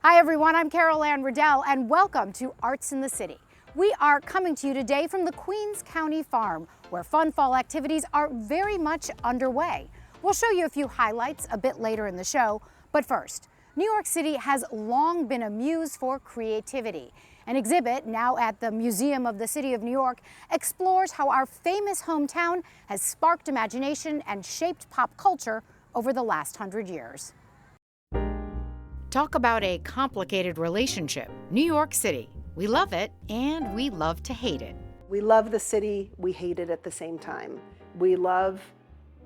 Hi everyone, I'm Anne Riddell and welcome to Arts in the City. We are coming to you today from the Queens County Farm, where fun fall activities are very much underway. We'll show you a few highlights a bit later in the show, but first, New York City has long been a muse for creativity. An exhibit now at the Museum of the City of New York explores how our famous hometown has sparked imagination and shaped pop culture over the last 100 years. Talk about a complicated relationship. New York City. We love it and we love to hate it. We love the city, we hate it at the same time. We love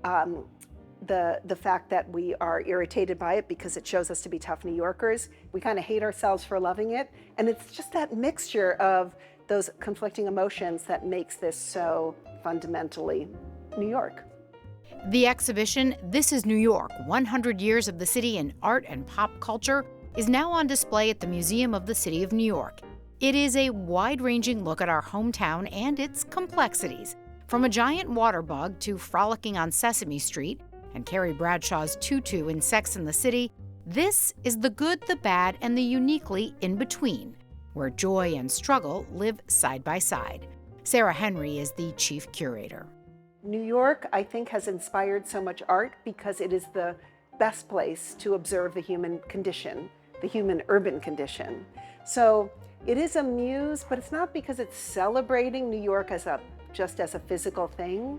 the fact that we are irritated by it because it shows us to be tough New Yorkers. We kind of hate ourselves for loving it. And it's just that mixture of those conflicting emotions that makes this so fundamentally New York. The exhibition, This is New York, 100 Years of the City in Art and Pop Culture, is now on display at the Museum of the City of New York. It is a wide-ranging look at our hometown and its complexities, from a giant water bug to frolicking on Sesame Street and Carrie Bradshaw's tutu in Sex and the City. This is the good, the bad, and the uniquely in-between, where joy and struggle live side by side. Sarah Henry is the chief curator. New York, I think, has inspired so much art because it is the best place to observe the human condition, the human urban condition. So it is a muse, but it's not because it's celebrating New York just as a physical thing,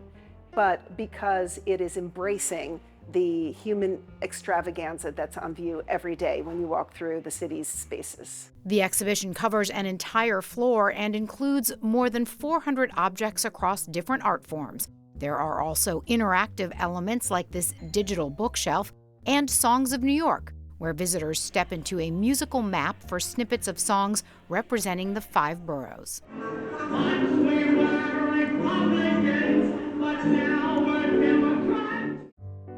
but because it is embracing the human extravaganza that's on view every day when you walk through the city's spaces. The exhibition covers an entire floor and includes more than 400 objects across different art forms. There are also interactive elements like this digital bookshelf and Songs of New York, where visitors step into a musical map for snippets of songs representing the 5 boroughs. Once we were Republicans, but now we're Democrats.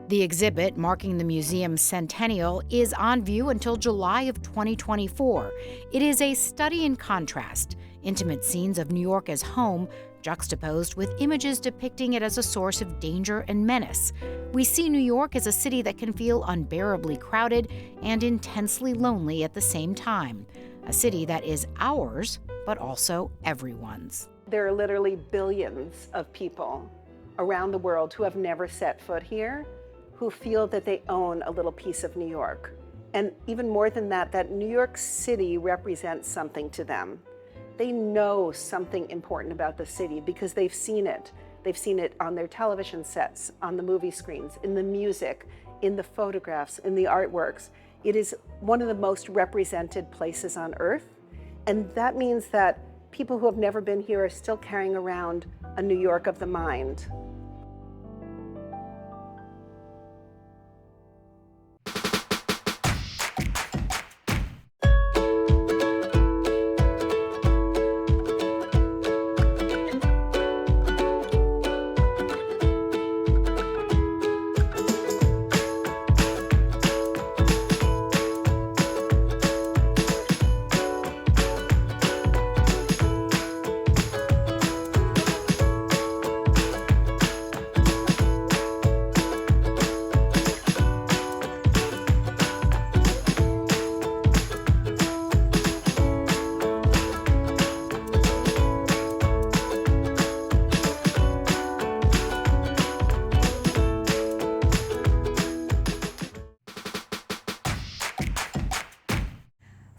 The exhibit, marking the museum's centennial, is on view until July of 2024. It is a study in contrast, intimate scenes of New York as home, juxtaposed with images depicting it as a source of danger and menace. We see New York as a city that can feel unbearably crowded and intensely lonely at the same time. A city that is ours, but also everyone's. There are literally billions of people around the world who have never set foot here, who feel that they own a little piece of New York. And even more than that, that New York City represents something to them. They know something important about the city because they've seen it. They've seen it on their television sets, on the movie screens, in the music, in the photographs, in the artworks. It is one of the most represented places on earth. And that means that people who have never been here are still carrying around a New York of the mind.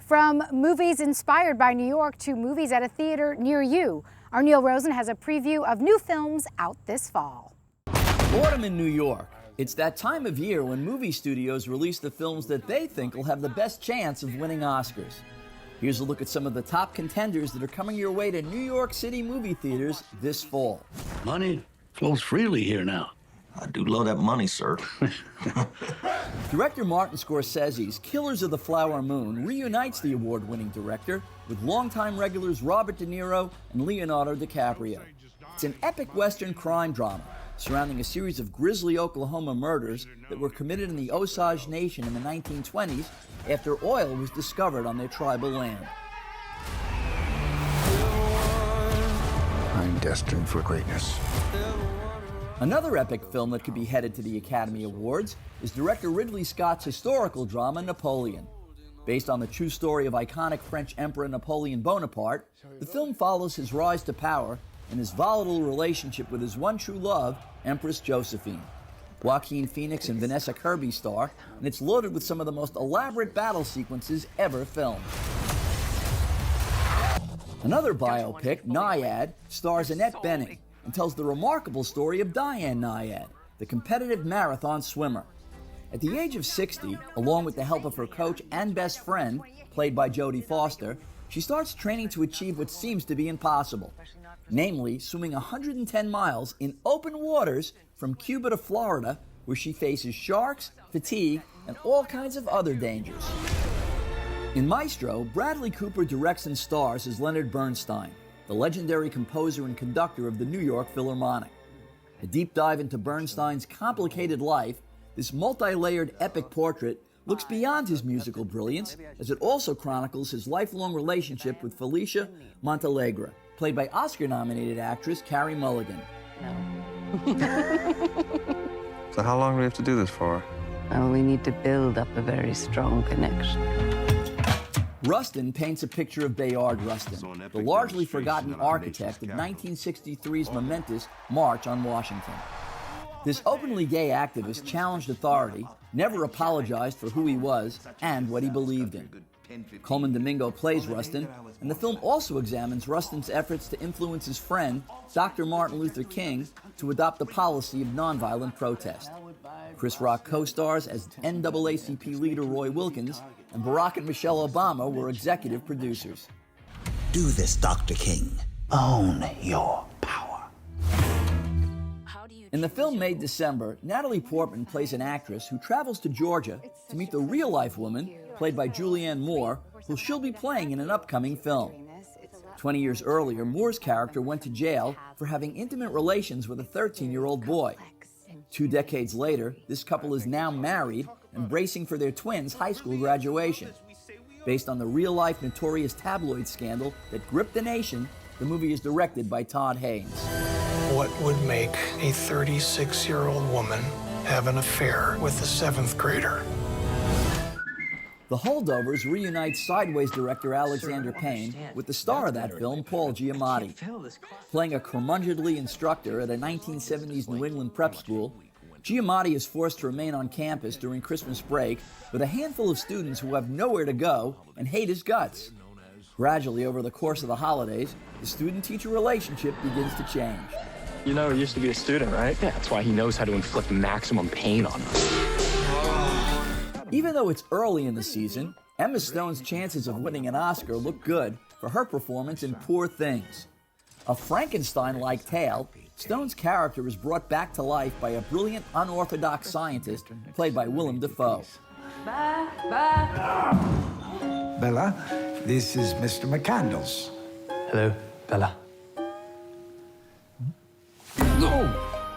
From movies inspired by New York to movies at a theater near you, our Neil Rosen has a preview of new films out this fall. Autumn in New York. It's that time of year when movie studios release the films that they think will have the best chance of winning Oscars. Here's a look at some of the top contenders that are coming your way to New York City movie theaters this fall. Money flows freely here now. I do love that money, sir. Director Martin Scorsese's Killers of the Flower Moon reunites the award-winning director with longtime regulars Robert De Niro and Leonardo DiCaprio. It's an epic Western crime drama surrounding a series of grisly Oklahoma murders that were committed in the Osage Nation in the 1920s after oil was discovered on their tribal land. I'm destined for greatness. Another epic film that could be headed to the Academy Awards is director Ridley Scott's historical drama Napoleon. Based on the true story of iconic French Emperor Napoleon Bonaparte, the film follows his rise to power and his volatile relationship with his one true love, Empress Josephine. Joaquin Phoenix and Vanessa Kirby star, and it's loaded with some of the most elaborate battle sequences ever filmed. Another biopic, Naiad, stars Annette Bening and tells the remarkable story of Diane Naiad, the competitive marathon swimmer. At the age of 60, along with the help of her coach and best friend, played by Jodie Foster, she starts training to achieve what seems to be impossible, namely swimming 110 miles in open waters from Cuba to Florida, where she faces sharks, fatigue, and all kinds of other dangers. In Maestro, Bradley Cooper directs and stars as Leonard Bernstein, the legendary composer and conductor of the New York Philharmonic. A deep dive into Bernstein's complicated life, this multi-layered epic portrait looks beyond his musical brilliance, as it also chronicles his lifelong relationship with Felicia Montealegre, played by Oscar-nominated actress Carey Mulligan. So how long do we have to do this for? Oh, we need to build up a very strong connection. Rustin paints a picture of Bayard Rustin, the largely forgotten architect of 1963's momentous March on Washington. This openly gay activist challenged authority, never apologized for who he was and what he believed in. Coleman Domingo plays Rustin, and the film also examines Rustin's efforts to influence his friend, Dr. Martin Luther King, to adopt the policy of nonviolent protest. Chris Rock co-stars as NAACP leader Roy Wilkins, and Barack and Michelle Obama were executive producers. Do this, Dr. King. Own your power. In the film Made December, Natalie Portman plays an actress who travels to Georgia to meet the real-life woman, played by Julianne Moore, who she'll be playing in an upcoming film. 20 years earlier, Moore's character went to jail for having intimate relations with a 13-year-old boy. 2 decades later, this couple is now married and bracing for their twins' high school graduation. Based on the real-life notorious tabloid scandal that gripped the nation, the movie is directed by Todd Haynes. What would make a 36-year-old woman have an affair with a 7th grader? The Holdovers reunite Sideways director Alexander Payne with the star of that film, Paul Giamatti. Playing a curmudgeonly instructor at a 1970s New England prep school, Giamatti is forced to remain on campus during Christmas break with a handful of students who have nowhere to go and hate his guts. Gradually, over the course of the holidays, the student-teacher relationship begins to change. You know, he used to be a student, right? Yeah, that's why he knows how to inflict maximum pain on us. Even though it's early in the season, Emma Stone's chances of winning an Oscar look good for her performance in Poor Things. A Frankenstein-like tale, Stone's character is brought back to life by a brilliant, unorthodox scientist played by Willem Dafoe. Bella, this is Mr. McCandles. Hello, Bella.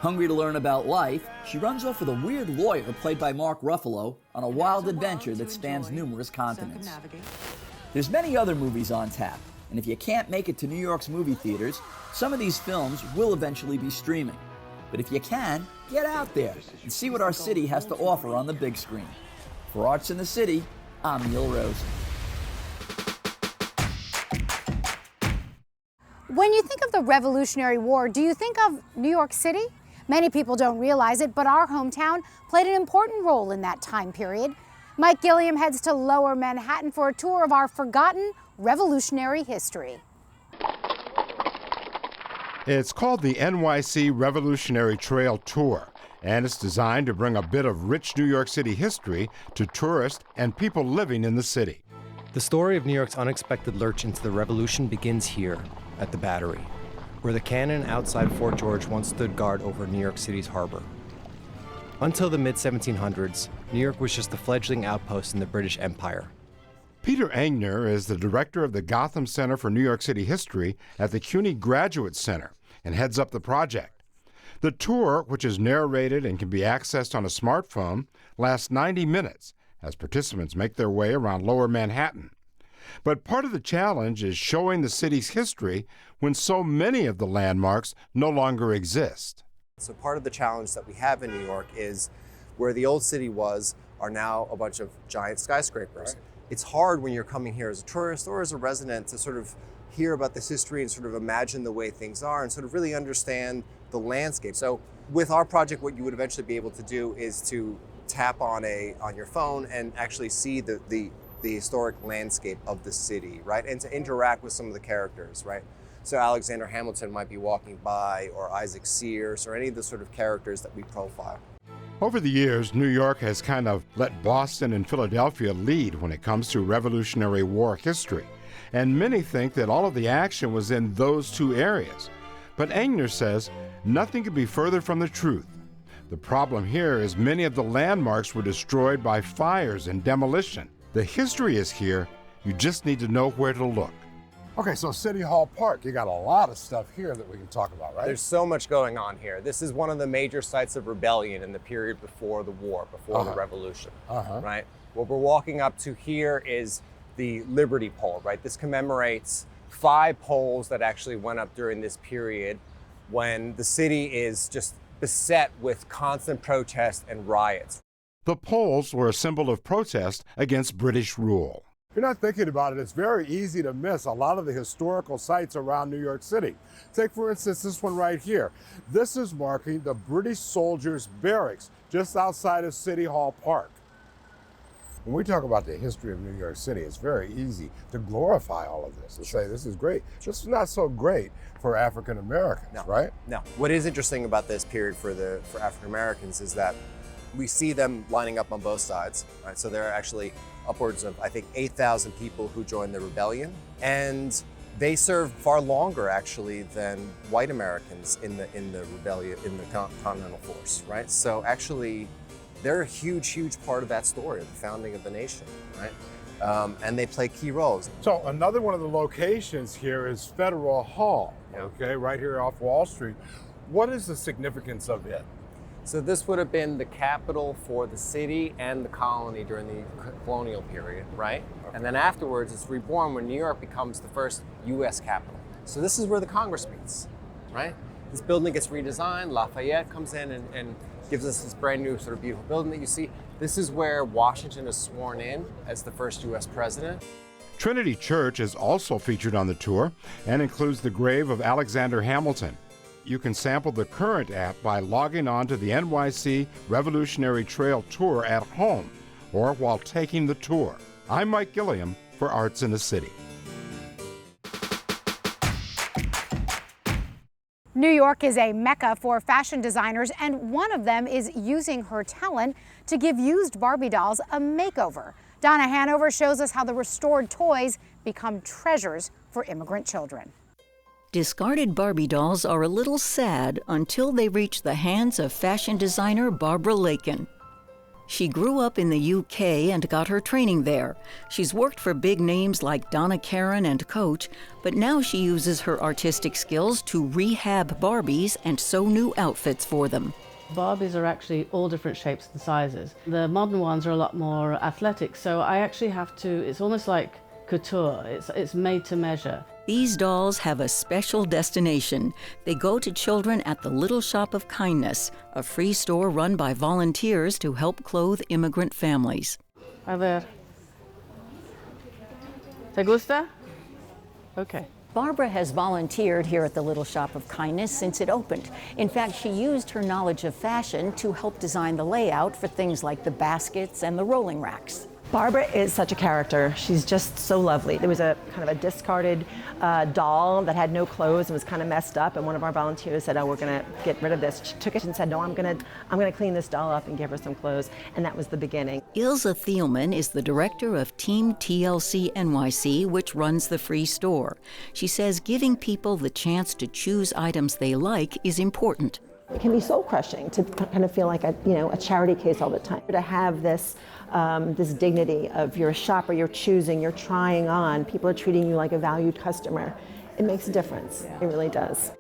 Hungry to learn about life, she runs off with a weird lawyer played by Mark Ruffalo on a wild adventure that spans numerous continents. There's many other movies on tap, and if you can't make it to New York's movie theaters, some of these films will eventually be streaming. But if you can, get out there and see what our city has to offer on the big screen. For Arts in the City, I'm Neil Rosen. When you think of the Revolutionary War, do you think of New York City? Many people don't realize it, but our hometown played an important role in that time period. Mike Gilliam heads to Lower Manhattan for a tour of our forgotten revolutionary history. It's called the NYC Revolutionary Trail Tour, and it's designed to bring a bit of rich New York City history to tourists and people living in the city. The story of New York's unexpected lurch into the revolution begins here, at the Battery, where the cannon outside Fort George once stood guard over New York City's harbor. Until the mid-1700s, New York was just a fledgling outpost in the British Empire. Peter Aigner is the director of the Gotham Center for New York City History at the CUNY Graduate Center and heads up the project. The tour, which is narrated and can be accessed on a smartphone, lasts 90 minutes as participants make their way around Lower Manhattan. But part of the challenge is showing the city's history when so many of the landmarks no longer exist. So part of the challenge that we have in New York is where the old city was are now a bunch of giant skyscrapers. it's hard when you're coming here as a tourist or as a resident to sort of hear about this history and sort of imagine the way things are and sort of really understand the landscape. So with our project, what you would eventually be able to do is to tap on your phone and actually see the historic landscape of the city, right? And to interact with some of the characters, right? So Alexander Hamilton might be walking by, or Isaac Sears, or any of the sort of characters that we profile. Over the years, New York has kind of let Boston and Philadelphia lead when it comes to Revolutionary War history, and many think that all of the action was in those two areas. But Aigner says nothing could be further from the truth. The problem here is many of the landmarks were destroyed by fires and demolition. The history is here, you just need to know where to look. Okay, so City Hall Park, you got a lot of stuff here that we can talk about, right? There's so much going on here. This is one of the major sites of rebellion in the period before the war, before the revolution, right? What we're walking up to here is the Liberty Pole, right? This commemorates 5 poles that actually went up during this period when the city is just beset with constant protest and riots. The poles were a symbol of protest against British rule. If you're not thinking about it, it's very easy to miss a lot of the historical sites around New York City. Take, for instance, this one right here. This is marking the British soldiers' barracks just outside of City Hall Park. When we talk about the history of New York City, it's very easy to glorify all of this, to say this is great. This is not so great for African Americans, right? No. What is interesting about this period for African Americans is that we see them lining up on both sides, right? So there are actually upwards of, I think, 8,000 people who joined the rebellion, and they served far longer actually than white Americans in the rebellion, in the Continental Force, right? So actually, they're a huge, huge part of that story, of the founding of the nation, right? And they play key roles. So another one of the locations here is Federal Hall, okay, right here off Wall Street. What is the significance of it? So this would have been the capital for the city and the colony during the colonial period, right? Okay. And then afterwards, it's reborn when New York becomes the first U.S. capital. So this is where the Congress meets, right? This building gets redesigned, Lafayette comes in and gives us this brand new sort of beautiful building that you see. This is where Washington is sworn in as the first U.S. president. Trinity Church is also featured on the tour and includes the grave of Alexander Hamilton. You can sample the current app by logging on to the NYC Revolutionary Trail Tour at home or while taking the tour. I'm Mike Gilliam for Arts in the City. New York is a mecca for fashion designers, and one of them is using her talent to give used Barbie dolls a makeover. Donna Hanover shows us how the restored toys become treasures for immigrant children. Discarded Barbie dolls are a little sad until they reach the hands of fashion designer Barbara Lakin. She grew up in the UK and got her training there. She's worked for big names like Donna Karan and Coach, but now she uses her artistic skills to rehab Barbies and sew new outfits for them. Barbies are actually all different shapes and sizes. The modern ones are a lot more athletic, so I actually have to, it's almost like couture, it's made to measure. These dolls have a special destination. They go to children at the Little Shop of Kindness, a free store run by volunteers to help clothe immigrant families. A ver. ¿Te gusta? Okay. Barbara has volunteered here at the Little Shop of Kindness since it opened. In fact, she used her knowledge of fashion to help design the layout for things like the baskets and the rolling racks. Barbara is such a character. She's just so lovely. There was a kind of a discarded doll that had no clothes and was kind of messed up, and one of our volunteers said, "Oh, we're going to get rid of this." She took it and said, "No, I'm going to clean this doll up and give her some clothes," and that was the beginning. Ilse Thielman is the director of Team TLC NYC, which runs the free store. She says giving people the chance to choose items they like is important. It can be soul crushing to kind of feel like a charity case all the time. To have this this dignity of you're a shopper, you're choosing, you're trying on, people are treating you like a valued customer. It makes a difference. It really does.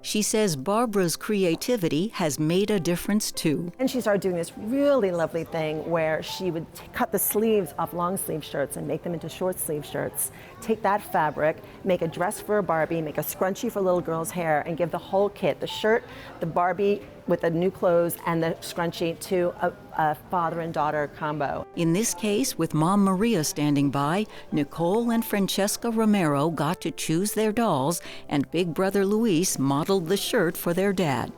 She says Barbara's creativity has made a difference too. And she started doing this really lovely thing where she would cut the sleeves off long sleeve shirts and make them into short sleeve shirts. Take that fabric, make a dress for a Barbie, make a scrunchie for a little girl's hair, and give the whole kit, the shirt, the Barbie with the new clothes and the scrunchie to a father and daughter combo. In this case, with Mom Maria standing by, Nicole and Francesca Romero got to choose their dolls, and Big Brother Luis modeled the shirt for their dad.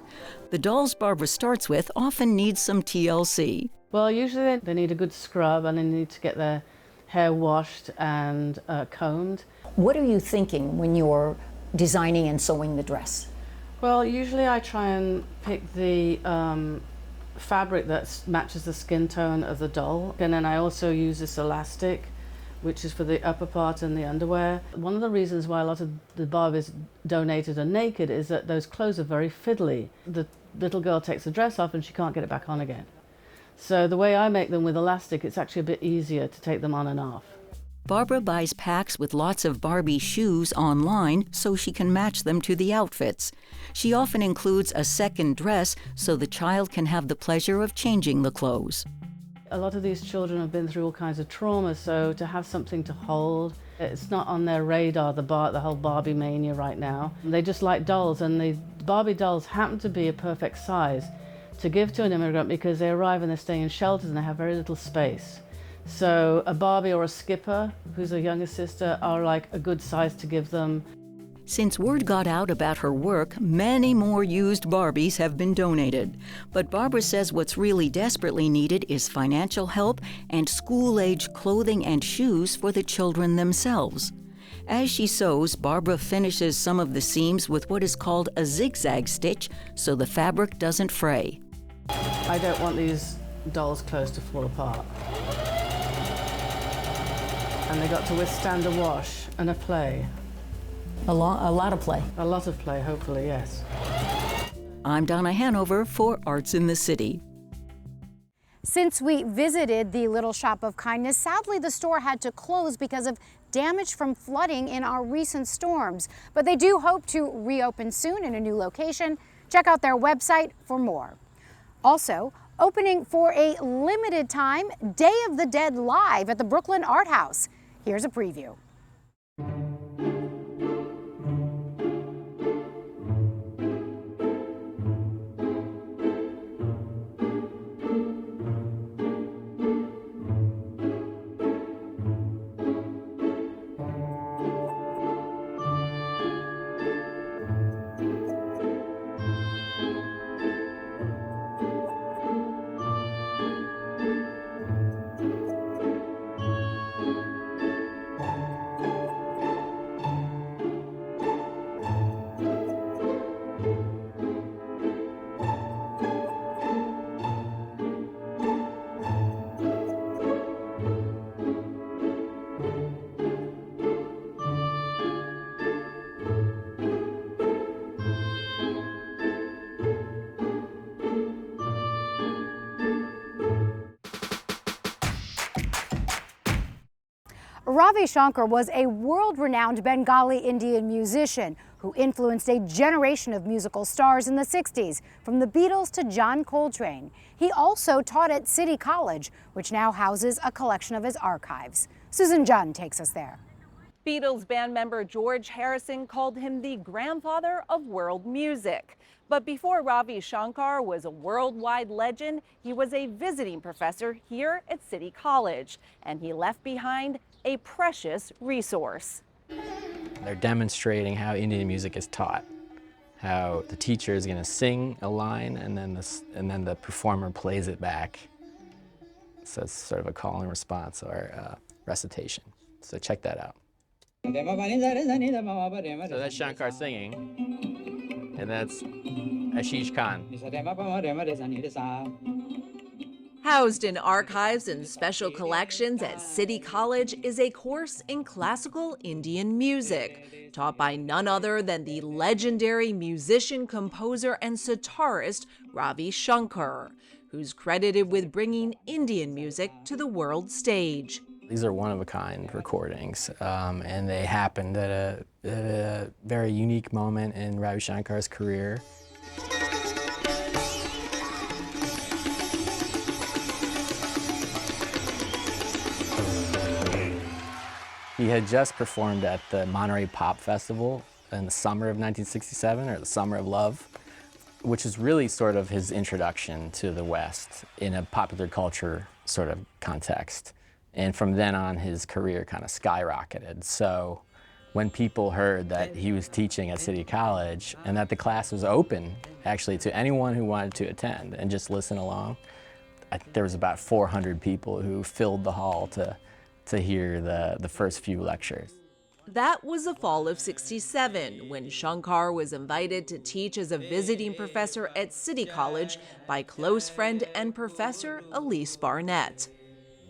The dolls Barbara starts with often need some TLC. Well, usually they need a good scrub and they need to get their hair washed and combed. What are you thinking when you're designing and sewing the dress? Well, usually I try and pick the fabric that matches the skin tone of the doll. And then I also use this elastic, which is for the upper part and the underwear. One of the reasons why a lot of the Barbies donated are naked is that those clothes are very fiddly. The little girl takes the dress off and she can't get it back on again. So the way I make them with elastic, it's actually a bit easier to take them on and off. Barbara buys packs with lots of Barbie shoes online so she can match them to the outfits. She often includes a second dress so the child can have the pleasure of changing the clothes. A lot of these children have been through all kinds of trauma, so to have something to hold, it's not on their radar, the whole Barbie mania right now. They just like dolls, and the Barbie dolls happen to be a perfect size to give to an immigrant because they arrive and they're staying in shelters and they have very little space. So a Barbie or a Skipper, who's a younger sister, are like a good size to give them. Since word got out about her work, many more used Barbies have been donated. But Barbara says what's really desperately needed is financial help and school-age clothing and shoes for the children themselves. As she sews, Barbara finishes some of the seams with what is called a zigzag stitch so the fabric doesn't fray. I don't want these dolls' clothes to fall apart. And they got to withstand a wash and a play. A lot of play. A lot of play, hopefully, yes. I'm Donna Hanover for Arts in the City. Since we visited the Little Shop of Kindness, sadly the store had to close because of damage from flooding in our recent storms. But they do hope to reopen soon in a new location. Check out their website for more. Also, opening for a limited time, Day of the Dead Live at the Brooklyn Art House. Here's a preview. Ravi Shanker was a world-renowned Bengali Indian musician who influenced a generation of musical stars in the 60s, from the Beatles to John Coltrane. He also taught at City College, which now houses a collection of his archives. Susan Jhun takes us there. Beatles band member George Harrison called him the grandfather of world music. But before Ravi Shankar was a worldwide legend, he was a visiting professor here at City College, and he left behind a precious resource. They're demonstrating how Indian music is taught, how the teacher is going to sing a line and then the performer plays it back. So it's sort of a call and response or recitation. So check that out. So that's Shankar singing, and that's Ashish Khan. Housed in archives and special collections at City College is a course in classical Indian music, taught by none other than the legendary musician, composer, and sitarist Ravi Shanker, who's credited with bringing Indian music to the world stage. These are one-of-a-kind recordings, and they happened at a very unique moment in Ravi Shankar's career. He had just performed at the Monterey Pop Festival in the summer of 1967, or the Summer of Love. which is really sort of his introduction to the West in a popular culture sort of context. And from then on, his career kind of skyrocketed. So when people heard that he was teaching at City College and that the class was open actually to anyone who wanted to attend and just listen along, there was about 400 people who filled the hall to hear the first few lectures. That was the fall of '67, when Shankar was invited to teach as a visiting professor at City College by close friend and professor Elise Barnett.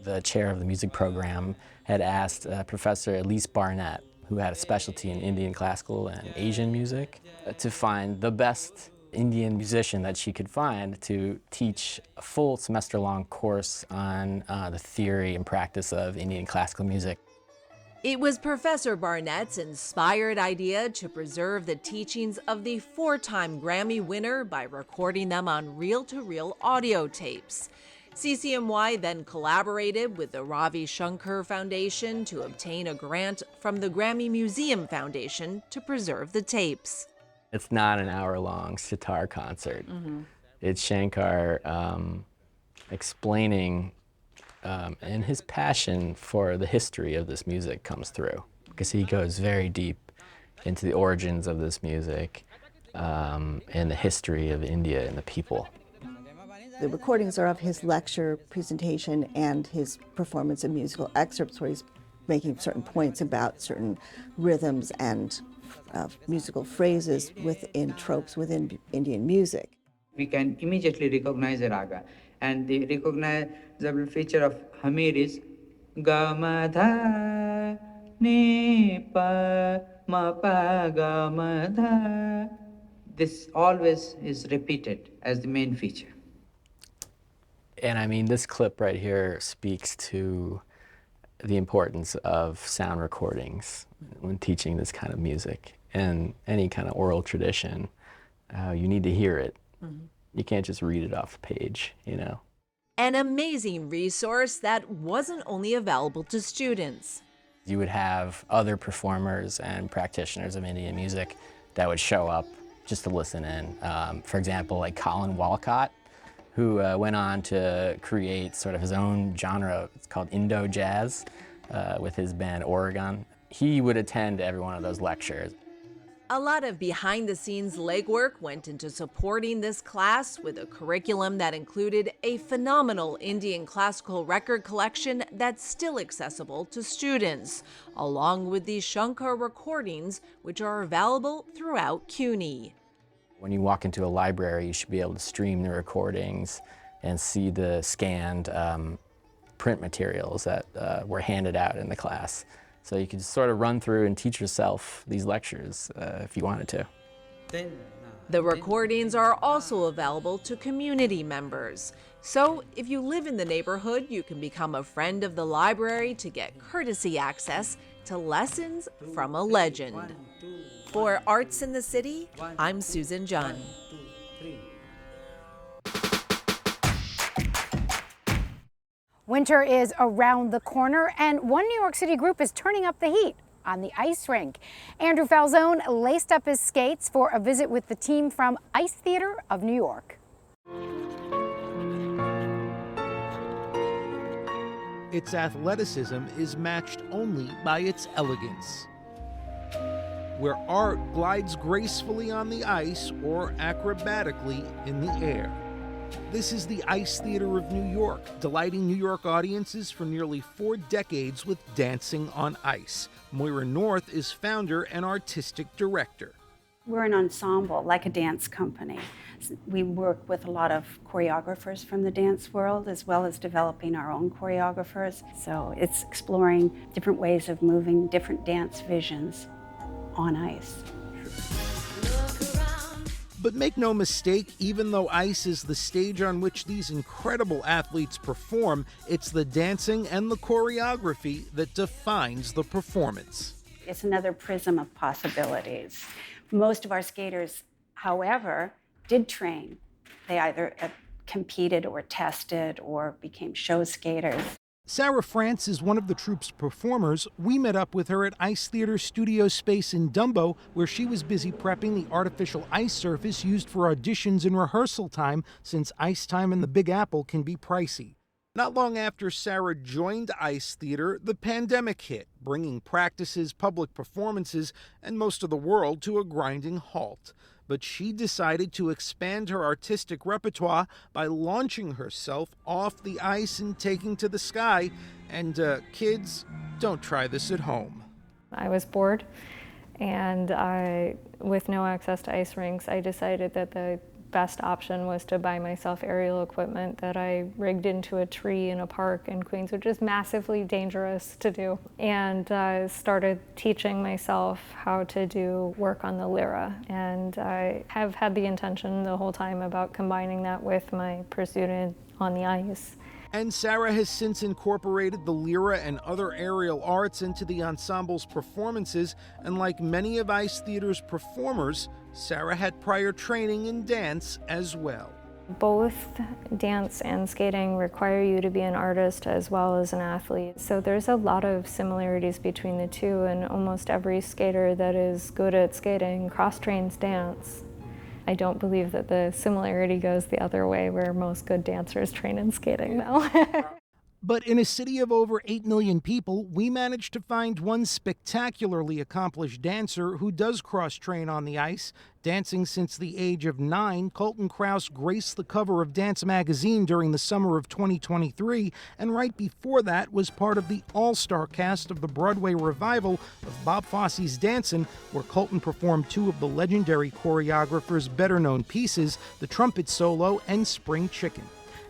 The chair of the music program had asked Professor Elise Barnett, who had a specialty in Indian classical and Asian music, to find the best Indian musician that she could find to teach a full semester-long course on the theory and practice of Indian classical music. It was Professor Barnett's inspired idea to preserve the teachings of the 4-time Grammy winner by recording them on reel-to-reel audio tapes. CCNY then collaborated with the Ravi Shanker Foundation to obtain a grant from the Grammy Museum Foundation to preserve the tapes. It's not an hour-long sitar concert. It's Shankar explaining, and his passion for the history of this music comes through, because he goes very deep into the origins of this music and the history of India and the people. The recordings are of his lecture presentation and his performance of musical excerpts where he's making certain points about certain rhythms and musical phrases within tropes within Indian music. We can immediately recognize a raga, and the recognizable feature of Hamir is ga ma dha ni pa ma pa ga ma dha. This always is repeated as the main feature. And I mean, this clip right here speaks to the importance of sound recordings when teaching this kind of music and any kind of oral tradition. You need to hear it. You can't just read it off a page, you know. An amazing resource that wasn't only available to students. You would have other performers and practitioners of Indian music that would show up just to listen in. For example, like Colin Walcott, who went on to create sort of his own genre. It's called Indo-Jazz with his band Oregon. He would attend every one of those lectures. A lot of behind-the-scenes legwork went into supporting this class with a curriculum that included a phenomenal Indian classical record collection that's still accessible to students, along with the Shankar recordings, which are available throughout CUNY. When you walk into a library, you should be able to stream the recordings and see the scanned print materials that were handed out in the class. So you could sort of run through and teach yourself these lectures if you wanted to. The recordings are also available to community members. So if you live in the neighborhood, you can become a friend of the library to get courtesy access to lessons from a legend. For Arts in the City, I'm Susan Jhun. Winter is around the corner, and one New York City group is turning up the heat on the ice rink. Andrew Falzon laced up his skates for a visit with the team from Ice Theater of New York. Its athleticism is matched only by its elegance. Where art glides gracefully on the ice or acrobatically in the air. This is the Ice Theater of New York, delighting New York audiences for nearly 4 decades with dancing on ice. Moira North is founder and artistic director. We're an ensemble, like a dance company. We work with a lot of choreographers from the dance world, as well as developing our own choreographers. So it's exploring different ways of moving different dance visions on ice. But make no mistake, even though ice is the stage on which these incredible athletes perform, it's the dancing and the choreography that defines the performance. It's another prism of possibilities. Most of our skaters, however, did train. They either competed or tested or became show skaters. Sarah France is one of the troupe's performers. We met up with her at Ice Theater Studio Space in Dumbo, where she was busy prepping the artificial ice surface used for auditions and rehearsal time, since ice time in the Big Apple can be pricey. Not long after Sarah joined Ice Theater, the pandemic hit, bringing practices, public performances, and most of the world to a grinding halt. But she decided to expand her artistic repertoire by launching herself off the ice and taking to the sky. And kids, don't try this at home. I was bored, and with no access to ice rinks, I decided that the best option was to buy myself aerial equipment that I rigged into a tree in a park in Queens, which is massively dangerous to do, and started teaching myself how to do work on the lyra. And I have had the intention the whole time about combining that with my pursuit on the ice. And Sarah has since incorporated the lyra and other aerial arts into the ensemble's performances, and like many of Ice Theater's performers, Sarah had prior training in dance as well. Both dance and skating require you to be an artist as well as an athlete. So there's a lot of similarities between the two, and almost every skater that is good at skating cross-trains dance. I don't believe that the similarity goes the other way, where most good dancers train in skating, though. But in a city of over 8 million people, we managed to find one spectacularly accomplished dancer who does cross-train on the ice. Dancing since the age of 9, Colton Krause graced the cover of Dance Magazine during the summer of 2023, and right before that was part of the all-star cast of the Broadway revival of Bob Fosse's Dancin', where Colton performed 2 of the legendary choreographer's better-known pieces, the trumpet solo and Spring Chicken.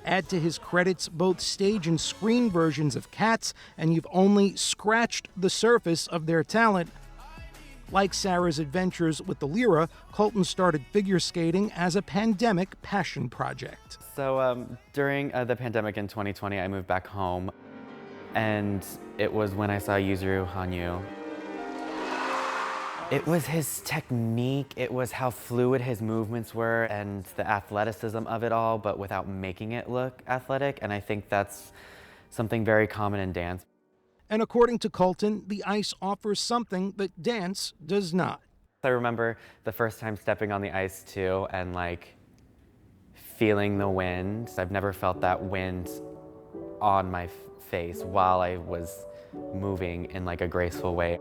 Add to his credits both stage and screen versions of Cats, and you've only scratched the surface of their talent. Like Sarah's adventures with the lyra, Colton started figure skating as a pandemic passion project. So during the pandemic in 2020, I moved back home, and it was when I saw Yuzuru Hanyu. It was his technique, it was how fluid his movements were, and the athleticism of it all, but without making it look athletic, and I think that's something very common in dance. And according to Colton, the ice offers something that dance does not. I remember the first time stepping on the ice too, and like feeling the wind. I've never felt that wind on my face while I was moving in like a graceful way.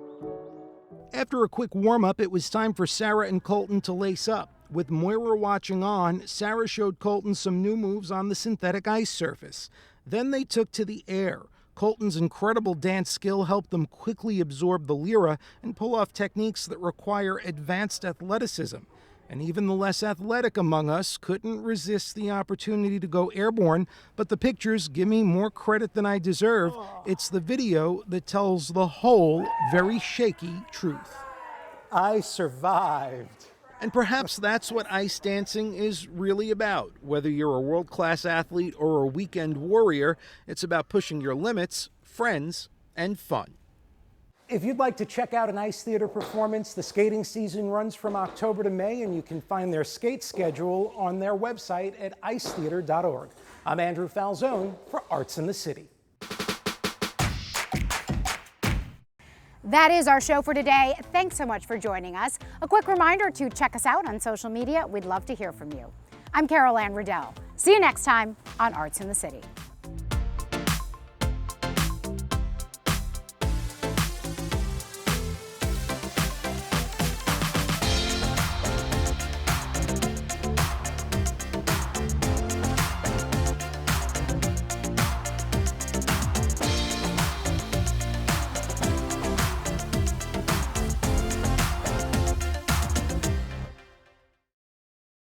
After a quick warm-up, it was time for Sarah and Colton to lace up. With Moira watching on, Sarah showed Colton some new moves on the synthetic ice surface. Then they took to the air. Colton's incredible dance skill helped them quickly absorb the lyra and pull off techniques that require advanced athleticism. And even the less athletic among us couldn't resist the opportunity to go airborne, but the pictures give me more credit than I deserve. It's the video that tells the whole very shaky truth. I survived. And perhaps that's what ice dancing is really about. Whether you're a world-class athlete or a weekend warrior, it's about pushing your limits, friends, and fun. If you'd like to check out an Ice Theater performance, the skating season runs from October to May, and you can find their skate schedule on their website at icetheater.org. I'm Andrew Falzon for Arts in the City. That is our show for today. Thanks so much for joining us. A quick reminder to check us out on social media. We'd love to hear from you. I'm Anne Riddell. See you next time on Arts in the City.